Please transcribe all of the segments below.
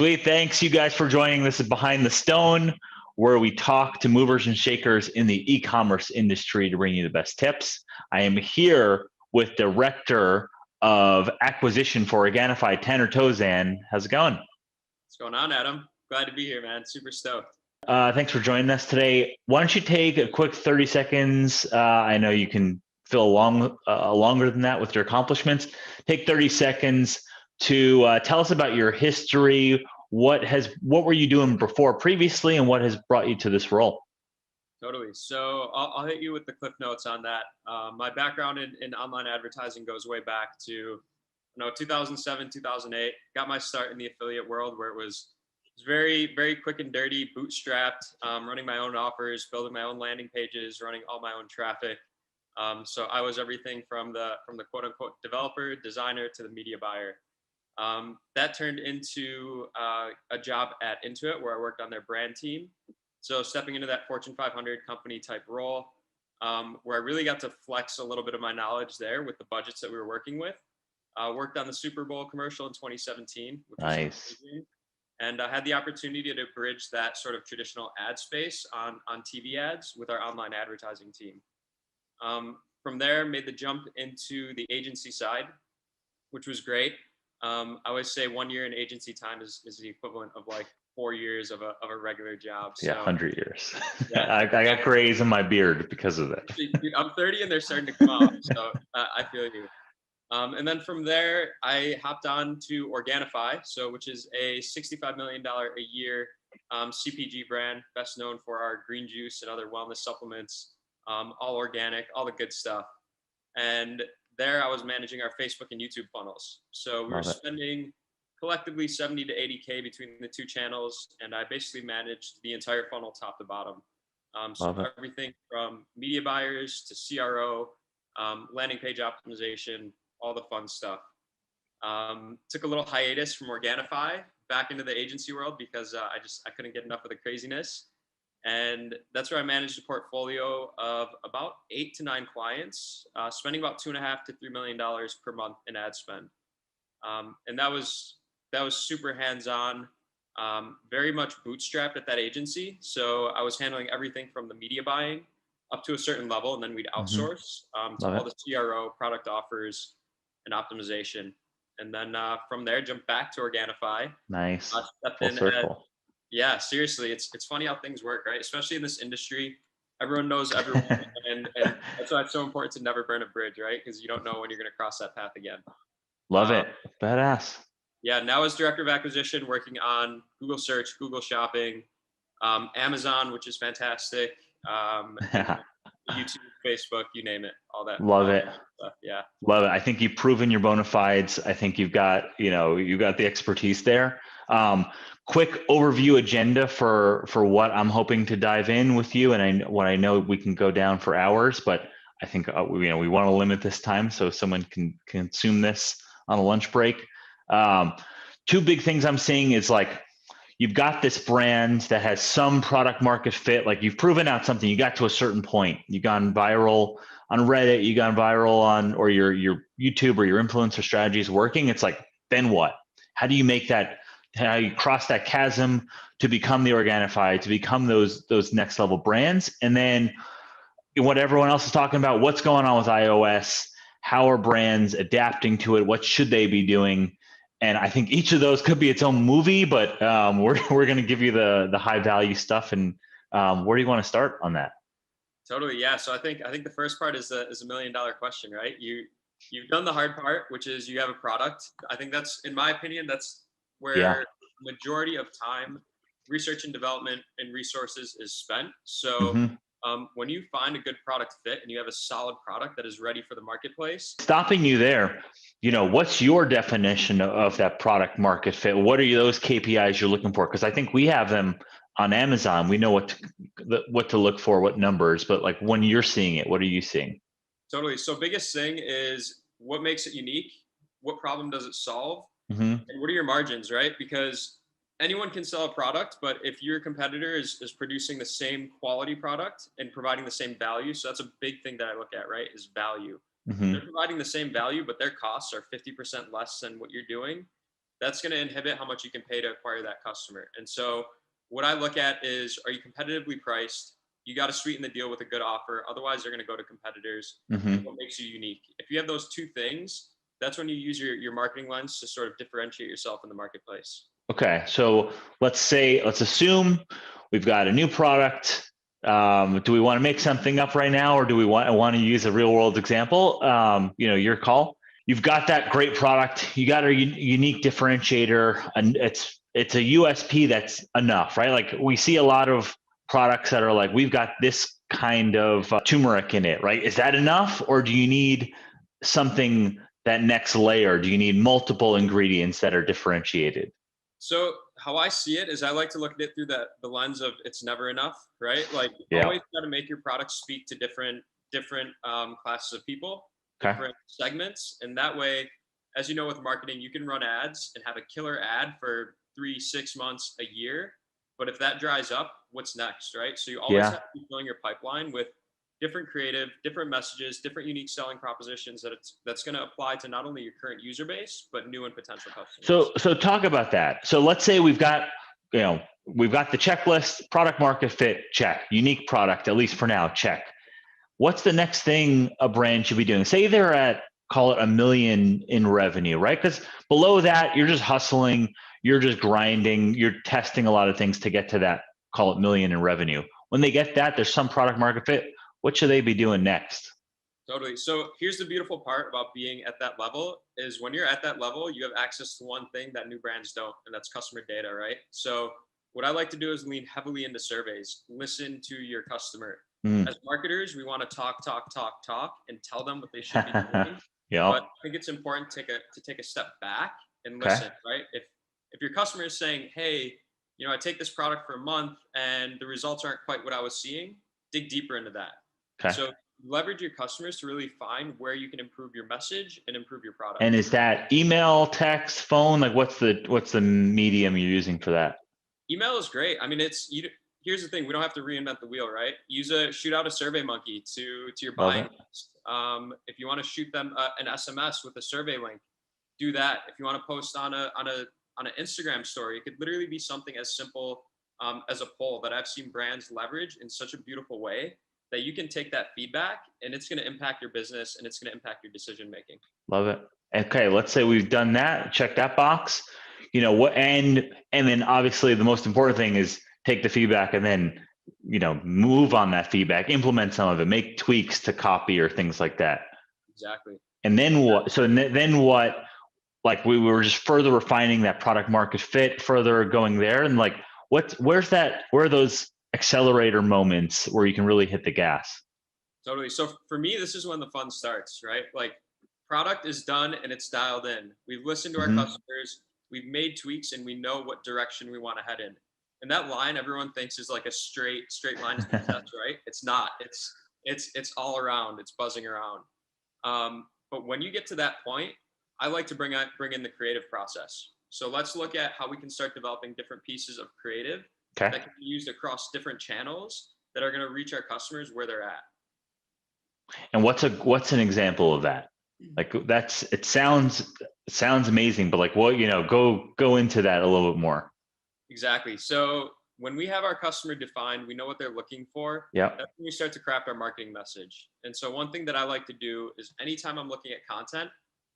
Sweet. Thanks, you guys, for joining. This is Behind the Stone, where we talk to movers and shakers in the e-commerce industry to bring you the best tips. I am here with Director of Acquisition for Organifi, Tanner Tozan. How's it going? What's going on, Adam? Glad to be here, man. Super stoked. Thanks for joining us today. Why don't you take a quick 30 seconds? I know you can fill longer than that with your accomplishments. Take 30 seconds to tell us about your history. What were you doing before previously, and what has brought you to this role? Totally. So I'll hit you with the cliff notes on that. My background in online advertising goes way back to 2007, 2008. Got my start in the affiliate world, where it was very, very quick and dirty, bootstrapped, running my own offers, building my own landing pages, running all my own traffic. So I was everything from the quote unquote developer, designer to the media buyer. That turned into a job at Intuit, where I worked on their brand team. So stepping into that Fortune 500 company type role, where I really got to flex a little bit of my knowledge there with the budgets that we were working with. Worked on the Super Bowl commercial in 2017, which was amazing. And I had the opportunity to bridge that sort of traditional ad space on TV ads with our online advertising team. From there, made the jump into the agency side, which was great. I always say 1 year in agency time is the equivalent of like 4 years of a regular job. So, yeah, 100 years. Yeah. I got grays in my beard because of that. Dude, I'm 30 and they're starting to come out, so I feel you. And then from there, I hopped on to Organifi, which is a $65 million a year CPG brand, best known for our green juice and other wellness supplements, all organic, all the good stuff. And there I was managing our Facebook and YouTube funnels. So we were spending collectively 70 to 80K between the two channels. And I basically managed the entire funnel top to bottom. So everything from media buyers to CRO, landing page optimization, all the fun stuff. Took a little hiatus from Organifi back into the agency world because I couldn't get enough of the craziness. And that's where I managed a portfolio of about 8 to 9 clients, spending about $2.5 to $3 million per month in ad spend. And that was super hands-on, very much bootstrapped at that agency. So I was handling everything from the media buying up to a certain level, and then we'd outsource to all the CRO, product offers, and optimization. And then from there, jump back to Organifi. Nice. Full circle. Yeah, seriously, it's funny how things work, right? Especially in this industry, everyone knows everyone, and that's why it's so important to never burn a bridge, right? Because you don't know when you're going to cross that path again. Love it. Badass. Yeah, now as director of acquisition, working on Google Search, Google Shopping, Amazon, which is fantastic, YouTube, Facebook, you name it, all that. Love it. Stuff. Yeah. Love it. I think you've proven your bona fides. I think you've got the expertise there. Quick overview agenda for what I'm hoping to dive in with you. And I know we can go down for hours, but I think, we want to limit this time so someone can consume this on a lunch break. Two big things I'm seeing is like, you've got this brand that has some product market fit. Like, you've proven out something, you got to a certain point, you've gone viral on Reddit, you gone viral on, or your YouTube or your influencer strategy is working. It's like, then what? How do you make that, how you cross that chasm to become the Organifi, to become those next level brands? And then what everyone else is talking about, what's going on with iOS, how are brands adapting to it, what should they be doing? And I think each of those could be its own movie, but we're going to give you the high value stuff. And where do you want to start on that? Totally, yeah. So I think the first part is a $1 million question, right? You've done the hard part, which is you have a product. I think that's, in my opinion, that's where majority of time, research and development and resources is spent. So when you find a good product fit and you have a solid product that is ready for the marketplace. Stopping you there, what's your definition of that product market fit? What are those KPIs you're looking for? Because I think we have them on Amazon. We know what to look for, what numbers, but like, when you're seeing it, what are you seeing? Totally. So biggest thing is, what makes it unique? What problem does it solve? And what are your margins, right? Because anyone can sell a product, but if your competitor is producing the same quality product and providing the same value, so that's a big thing that I look at, right, is value. They're providing the same value, but their costs are 50% less than what you're doing. that's going to inhibit how much you can pay to acquire that customer. And so what I look at is, are you competitively priced? You got to sweeten the deal with a good offer. Otherwise, they're going to go to competitors. Mm-hmm. What makes you unique? If you have those two things, that's when you use your marketing lens to sort of differentiate yourself in the marketplace. Okay, so let's assume we've got a new product. Do we want to make something up right now, or do we want to use a real world example? Your call. You've got that great product. You got a unique differentiator, and it's a USP that's enough, right? Like we see a lot of products that are like, we've got this kind of turmeric in it, right? Is that enough, or do you need something that next layer? Do you need multiple ingredients that are differentiated? So how I see it is I like to look at it through the lens of it's never enough, right? Like Yeah. always try to make your product speak to different classes of people, Okay. different segments. And that way, as you know, with marketing, you can run ads and have a killer ad for 3-6 months, a year. But if that dries up, what's next, right? So you always have to be filling your pipeline with different creative, different messages, different unique selling propositions that's going to apply to not only your current user base, but new and potential customers. So talk about that. So let's say we've got the checklist, product market fit, check. Unique product, at least for now, check. What's the next thing a brand should be doing? Say they're at, call it $1 million in revenue, right? Because below that, you're just hustling, you're just grinding, you're testing a lot of things to get to that, call it $1 million in revenue. When they get that, there's some product market fit. What should they be doing next? Totally. So here's the beautiful part about being at that level is when you're at that level, you have access to one thing that new brands don't, and that's customer data, right? So what I like to do is lean heavily into surveys, listen to your customer. As marketers, we want to talk, and tell them what they should be doing. Yeah. But I think it's important to take a step back and listen, right? If your customer is saying, hey, I take this product for a month and the results aren't quite what I was seeing, dig deeper into that. Okay. So leverage your customers to really find where you can improve your message and improve your product. And is that email, text, phone? Like what's the medium you're using for that? Email is great. I mean, here's the thing. We don't have to reinvent the wheel, right? Shoot out a survey monkey to your buying list. If you want to shoot them an SMS with a survey link, do that. If you want to post on an Instagram story, it could literally be something as simple as a poll that I've seen brands leverage in such a beautiful way that you can take that feedback and it's going to impact your business and it's going to impact your decision making. Love it. Okay, let's say we've done that, check that box. And then obviously the most important thing is take the feedback and then move on that feedback, implement some of it, make tweaks to copy or things like that. Exactly. And then what? So then what? Like we were just further refining that product market fit, further going there, and like where are those accelerator moments where you can really hit the gas? Totally. So for me, this is when the fun starts, right? Like product is done and it's dialed in. We've listened to our customers, we've made tweaks, and we know what direction we want to head in. And that line everyone thinks is like a straight line to success, right? It's not. It's all around. It's buzzing around. But when you get to that point, I like to bring in the creative process. So let's look at how we can start developing different pieces of creative that can be used across different channels that are going to reach our customers where they're at. And what's an example of that? Like it sounds amazing, but like what, go into that a little bit more. Exactly. So when we have our customer defined, we know what they're looking for. Yeah. That's when we start to craft our marketing message. And so one thing that I like to do is anytime I'm looking at content,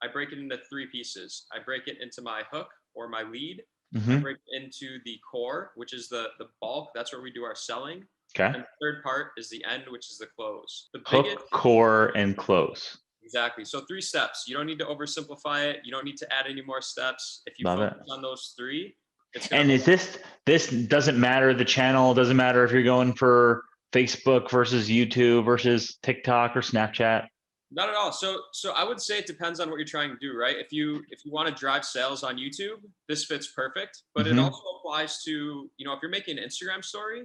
I break it into 3 pieces. I break it into my hook or my lead. I break it into the core, which is the bulk. That's where we do our selling. Okay. And the third part is the end, which is the close. The hook, core, and close. Exactly. So 3 steps. You don't need to oversimplify it. You don't need to add any more steps. If you Love focus it. on those 3, it's and is this doesn't matter the channel, doesn't matter if you're going for Facebook versus YouTube versus TikTok or Snapchat? Not at all. So I would say it depends on what you're trying to do, right? If you want to drive sales on YouTube, this fits perfect. But it also applies to, if you're making an Instagram story,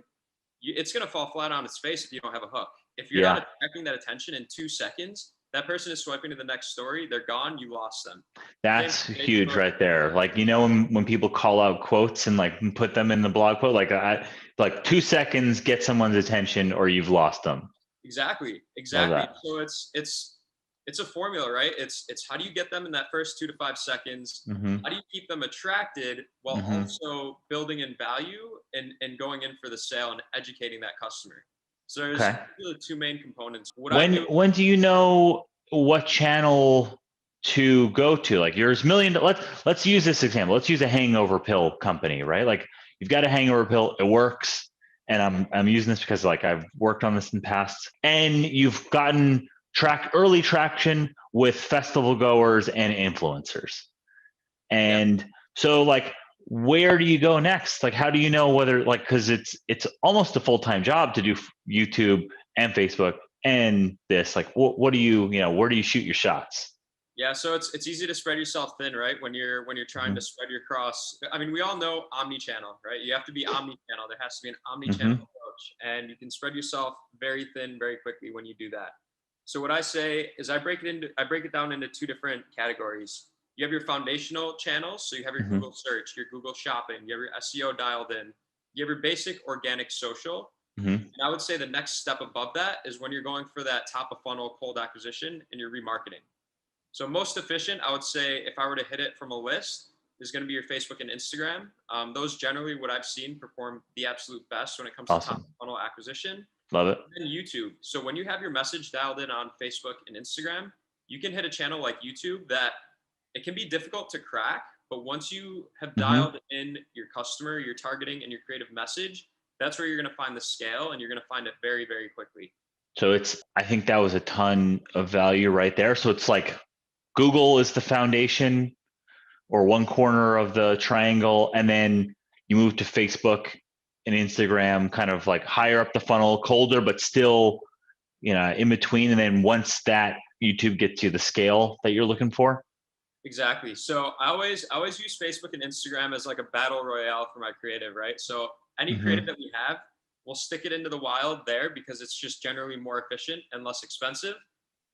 it's going to fall flat on its face if you don't have a hook. If you're not attracting that attention in 2 seconds, that person is swiping to the next story, they're gone, you lost them. That's huge right there. Like, when people call out quotes and like put them in the blog quote, like 2 seconds, get someone's attention or you've lost them. Exactly. So it's a formula, right? It's how do you get them in that first 2 to 5 seconds? Hmm. How do you keep them attracted while Hmm. also building in value and going in for the sale and educating that customer? So there's Okay. really two main components. What I do, When do you know what channel to go to? Like yours million, let's use this example. Let's use a hangover pill company, right? Like you've got a hangover pill, it works. And I'm using this because like I've worked on this in the past. And you've gotten early traction with festival goers and influencers. yeah. And so like where do you go next? Like how do you know whether like because it's almost a full-time job to do YouTube and Facebook and this like what do you know where do you shoot your shots? Yeah, so it's easy to spread yourself thin, right? When you're trying to Hmm. spread your cross. I mean, we all know omni-channel, right? You have to be omni-channel. There has to be an omni-channel Hmm. approach, and you can spread yourself very thin very quickly when you do that. So what I say is I break it down into two different categories. You have your foundational channels, so you have your Hmm. Google search, your Google shopping, you have your SEO dialed in, you have your basic organic social. Hmm. And I would say the next step above that is when you're going for that top of funnel cold acquisition and you're remarketing. So most efficient, I would say, if I were to hit it from a list, is going to be your Facebook and Instagram. Those generally, what I've seen, perform the absolute best when it comes to top Awesome. funnel acquisition. Love it. And then YouTube. So when you have your message dialed in on Facebook and Instagram, you can hit a channel like YouTube that it can be difficult to crack, but once you have Hmm. dialed in your customer, your targeting, and your creative message, that's where you're going to find the scale, and you're going to find it very, very quickly. So I think that was a ton of value right there. So it's like Google is the foundation or one corner of the triangle, and then you move to Facebook and Instagram, kind of like higher up the funnel, colder, but still, in between. And then once that YouTube gets you the scale that you're looking for. Exactly. So I always use Facebook and Instagram as like a battle royale for my creative, right? So any creative Hmm. that we have, we'll stick it into the wild there because it's just generally more efficient and less expensive.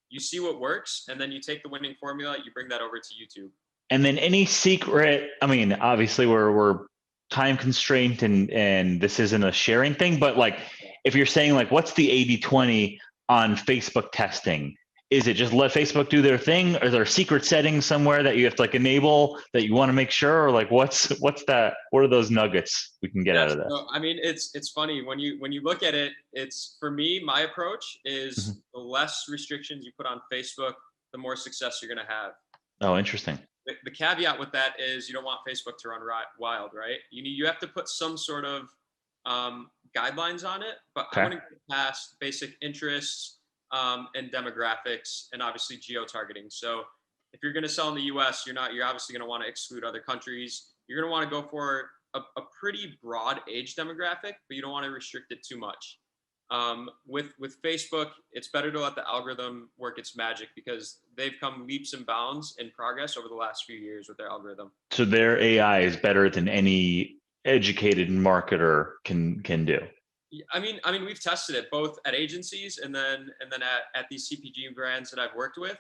You see what works, and then you take the winning formula, you bring that over to YouTube. And then any secret, I mean, obviously we're time constrained and this isn't a sharing thing, but like if you're saying like what's the 80/20 on Facebook testing? Is it just let Facebook do their thing? Or is there a secret setting somewhere that you have to like enable that you want to make sure? Or like what's that? What are those nuggets we can get Yeah, out of this? so I mean, it's funny when you look at it. It's for me, my approach Mhm. is the less restrictions you put on Facebook, the more success you're going to have. Oh, interesting. The caveat with that is you don't want Facebook to run wild, right? You have to put some sort of guidelines on it, but I Okay. wouldn't get past basic interests and demographics, and obviously geo targeting. So if you're going to sell in the U.S., you're obviously going to want to exclude other countries. You're going to want to go for a pretty broad age demographic, but you don't want to restrict it too much. With Facebook, it's better to let the algorithm work its magic because they've come leaps and bounds in progress over the last few years with their algorithm. So their AI is better than any educated marketer can do. I mean, we've tested it both at agencies and then at these CPG brands that I've worked with,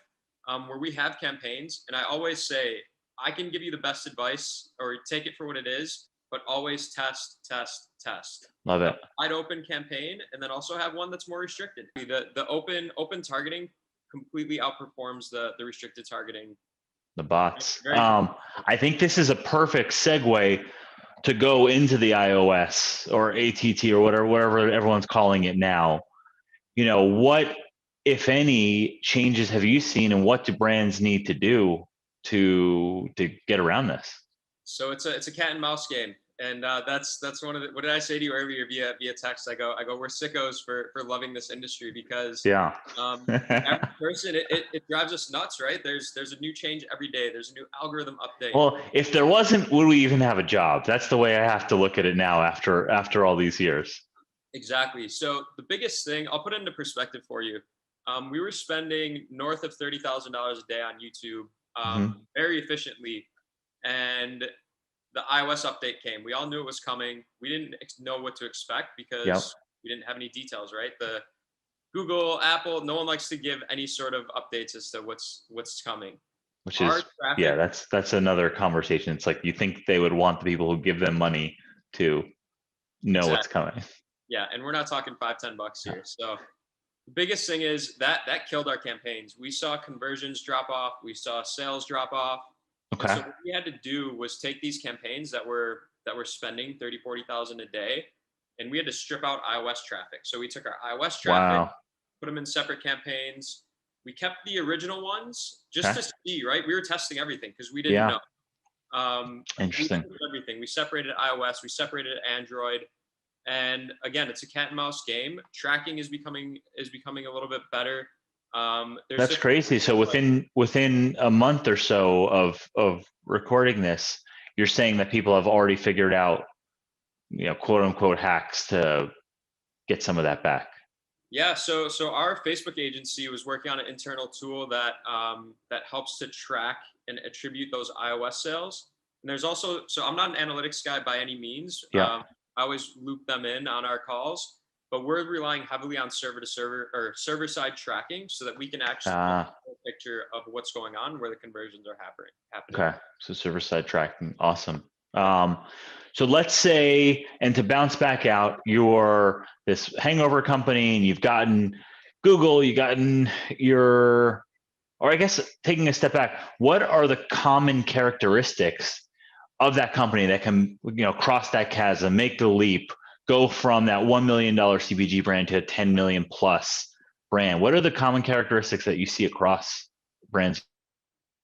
where we have campaigns, and I always say I can give you the best advice or take it for what it is, but always test, test, test. Love Have it. a wide open campaign, and then also have one that's more restricted. The open targeting completely outperforms the restricted targeting. The bots. Very I think this is a perfect segue to go into the iOS or ATT or whatever everyone's calling it now. What, if any, changes have you seen, and what do brands need to do to get around this? So it's a cat and mouse game, and that's one of the. What did I say to you earlier via text? I go we're sickos for loving this industry because Yeah. every person it drives us nuts, right? There's a new change every day. There's a new algorithm update. Well, if there wasn't, would we even have a job? That's the way I have to look at it now after all these years. Exactly. So the biggest thing I'll put it into perspective for you. We were spending north of $30,000 a day on YouTube, Hmm. very efficiently, and the iOS update came. We all knew it was coming. We didn't know what to expect Yep. because we didn't have any details, right? The Google, Apple, no one likes to give any sort of updates as to what's coming. Which Our is, yeah, traffic, that's another conversation. It's like you think they would want the people who give them money to know what's exactly. coming. Yeah, and we're not talking $5, $10 here. So The biggest thing is that killed our campaigns. We saw conversions drop off. We saw sales drop off. And Okay. so what we had to do was take these campaigns that were spending 30, 40,000 a day, and we had to strip out iOS traffic. So we took our iOS traffic, Wow. put them in separate campaigns. We kept the original ones just Okay. to see, right? We were testing everything because we didn't Yeah. know. We Interesting. stripped everything. We separated iOS, we separated Android, and again, it's a cat and mouse game. Tracking is becoming a little bit better. There's That's different crazy. So within a month or so of recording this, you're saying that people have already figured out, quote unquote hacks to get some of that back. Yeah, so our Facebook agency was working on an internal tool that that helps to track and attribute those iOS sales. And there's also, so I'm not an analytics guy by any means. Yeah. I always loop them in on our calls, but we're relying heavily on server to server or server side tracking so that we can actually get a full picture of what's going on, where the conversions are happening. Okay. So server side tracking. Awesome. So let's say, and to bounce back out, you're this hangover company and you've gotten Google, you've gotten or I guess taking a step back, what are the common characteristics of that company that can, cross that chasm, make the leap, go from that $1 million CPG brand to a 10 million plus brand? What are the common characteristics that you see across brands?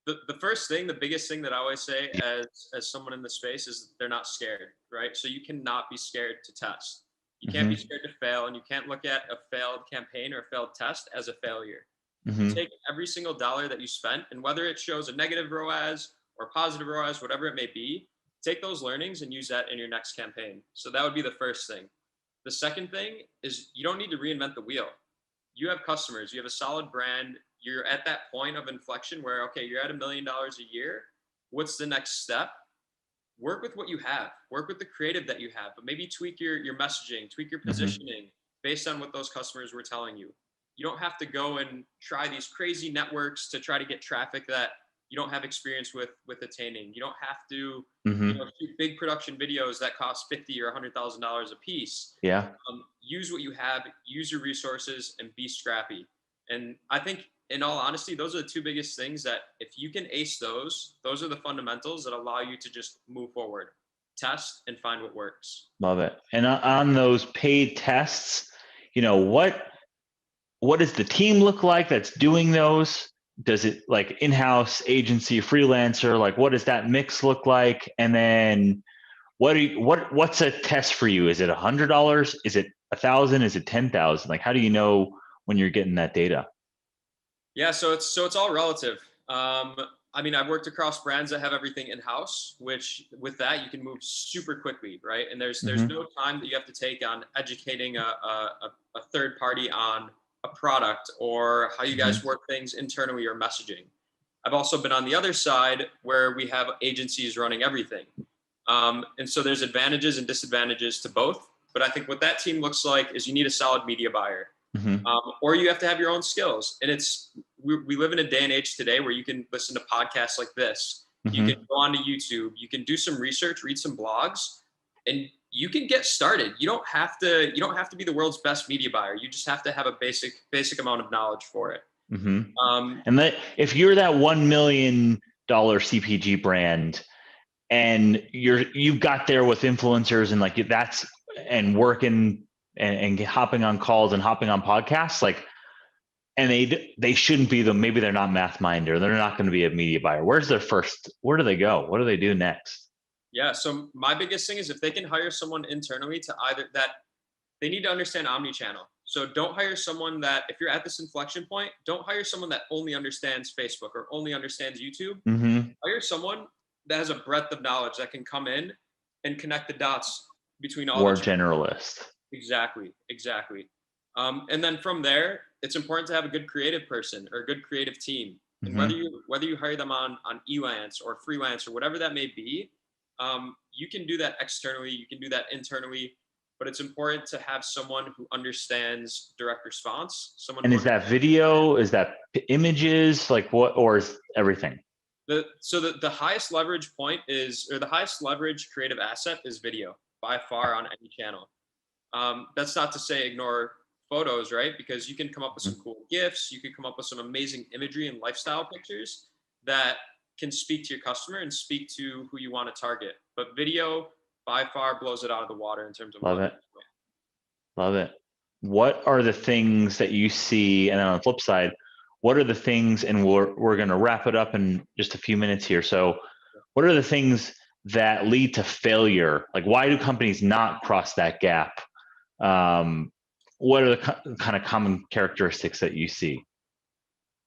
The first thing, the biggest thing that I always say as someone in the space is they're not scared, right? So you cannot be scared to test. You can't be scared to fail, and you can't look at a failed campaign or a failed test as a failure. Take every single dollar that you spent, and whether it shows a negative ROAS or positive ROAS, whatever it may be, take those learnings and use that in your next campaign. So that would be the first thing. The second thing is you don't need to reinvent the wheel. You have customers, you have a solid brand, you're at that point of inflection where, okay, you're at $1 million a year. What's the next step? Work with what you have, work with the creative that you have, but maybe tweak your messaging, tweak your positioning based on what those customers were telling you. You don't have to go and try these crazy networks to try to get traffic that you don't have experience with attaining. You don't have to shoot big production videos that cost $50,000 or $100,000 a piece. Yeah. Use what you have, use your resources, and be scrappy. And I think, in all honesty, those are the two biggest things that if you can ace those are the fundamentals that allow you to just move forward, test, and find what works. Love it. And on those paid tests, what does the team look like that's doing those? Does it like in-house agency, freelancer? Like, what does that mix look like? And then what's a test for you? Is it $100? Is it 1,000? Is it 10,000? Like, how do you know when you're getting that data? Yeah, so it's all relative. I've worked across brands that have everything in-house, which with that you can move super quickly, right? And there's no time that you have to take on educating a third party on a product or how you guys work things internally or messaging. I've also been on the other side where we have agencies running everything. And so there's advantages and disadvantages to both. But I think what that team looks like is you need a solid media buyer. Or you have to have your own skills. And we live in a day and age today where you can listen to podcasts like this. You can go onto YouTube. You can do some research, read some blogs, and you can get started. You don't have to be the world's best media buyer. You just have to have a basic amount of knowledge for it. And that if you're that $1 million CPG brand and you got there with influencers and like that's and working and hopping on calls and hopping on podcasts, like, and they shouldn't be maybe they're not math minded or they're not going to be a media buyer. Where do they go? What do they do next? Yeah. So my biggest thing is if they can hire someone internally to either that, they need to understand omni-channel. So don't hire someone that, if you're at this inflection point, don't hire someone that only understands Facebook or only understands YouTube. Hire someone that has a breadth of knowledge that can come in and connect the dots between all More the generalist. Exactly. And then from there, it's important to have a good creative person or a good creative team. And whether you hire them on Elance or freelance or whatever that may be, you can do that externally, you can do that internally, but it's important to have someone who understands direct response. And is that video? Is that images? Like what, or is everything? The highest leverage point is, or the highest leverage creative asset is video by far on any channel. That's not to say ignore photos, right? Because you can come up with some cool GIFs, you can come up with some amazing imagery and lifestyle pictures that can speak to your customer and speak to who you want to target. But video by far blows it out of the water in terms of Love money. it. Love it. What are the things that you see, and on the flip side, what are the things, and we're going to wrap it up in just a few minutes here. So what are the things that lead to failure? Like, why do companies not cross that gap? What are the kind of common characteristics that you see?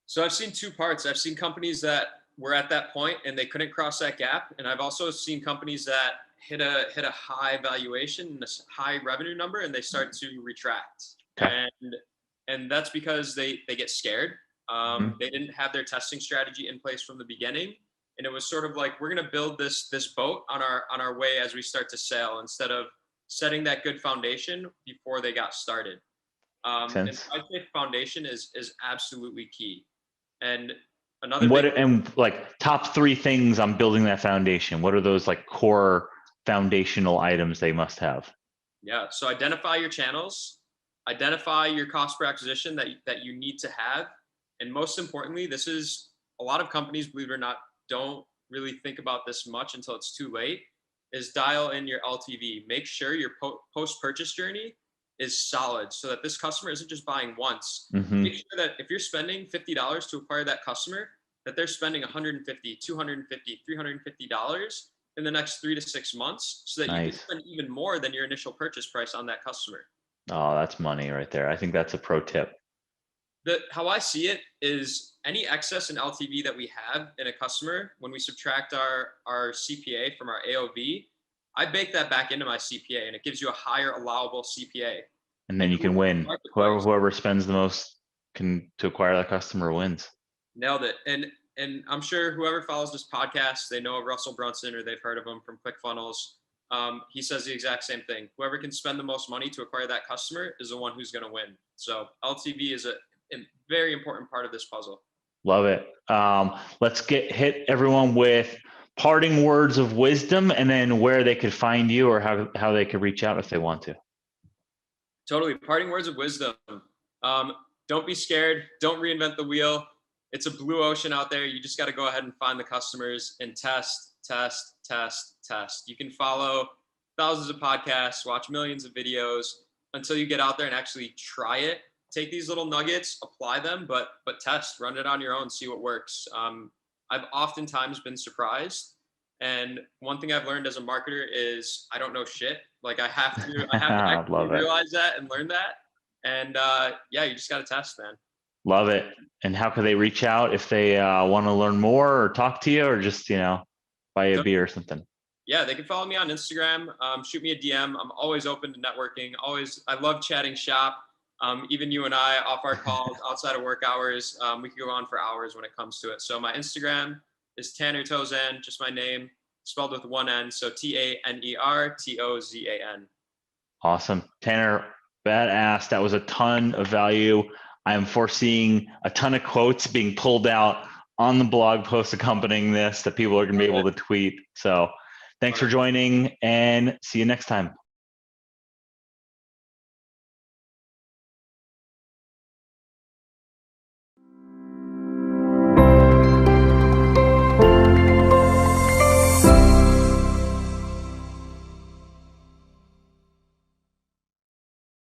So I've seen two parts. I've seen companies that were at that point and they couldn't cross that gap, and I've also seen companies that hit a high valuation and a high revenue number, and they start to retract. Okay. And that's because they get scared. They didn't have their testing strategy in place from the beginning, and it was sort of like, we're going to build this boat on our way as we start to sail, instead of setting that good foundation before they got started. And I think foundation is absolutely key. And another and like top 3 things on building that foundation, what are those like core foundational items they must have? Yeah, so identify your channels, identify your cost per acquisition that you need to have, and most importantly, this is, a lot of companies, believe it or not, don't really think about this much until it's too late, is dial in your LTV. Make sure your post-purchase journey is solid, so that this customer isn't just buying once. Make sure that if you're spending $50 to acquire that customer, that they're spending $150, $250, $350 in the next 3 to 6 months, so that you can spend even more than your initial purchase price on that customer. Oh, that's money right there. I think that's a pro tip. How I see it is, any excess in LTV that we have in a customer, when we subtract our CPA from our AOV, I bake that back into my CPA, and it gives you a higher allowable CPA. And then you can win. Whoever spends the most to acquire that customer wins. Nailed it. And I'm sure whoever follows this podcast, they know of Russell Brunson, or they've heard of him from ClickFunnels. He says the exact same thing. Whoever can spend the most money to acquire that customer is the one who's going to win. So LTV is a very important part of this puzzle. Love it. Let's hit everyone with parting words of wisdom, and then where they could find you, or how they could reach out if they want to. Totally. Parting words of wisdom. Don't be scared. Don't reinvent the wheel. It's a blue ocean out there. You just got to go ahead and find the customers and test. You can follow thousands of podcasts, watch millions of videos, until you get out there and actually try it. Take these little nuggets, apply them, but test, run it on your own, see what works. I've oftentimes been surprised. And one thing I've learned as a marketer is, I don't know shit. Like, I have to actually realize that and learn that. And yeah, you just got to test, man. Love it. And how can they reach out if they want to learn more, or talk to you, or just, buy a beer or something? Yeah, they can follow me on Instagram. Shoot me a DM. I'm always open to networking. I love chatting shop. Even you and I, off our calls, outside of work hours, we could go on for hours when it comes to it. So my Instagram is Tanner Tozan, just my name, spelled with one N. So TANERTOZAN. Awesome. Tanner, badass. That was a ton of value. I am foreseeing a ton of quotes being pulled out on the blog post accompanying this that people are going to be able to tweet. So thanks for joining, and see you next time.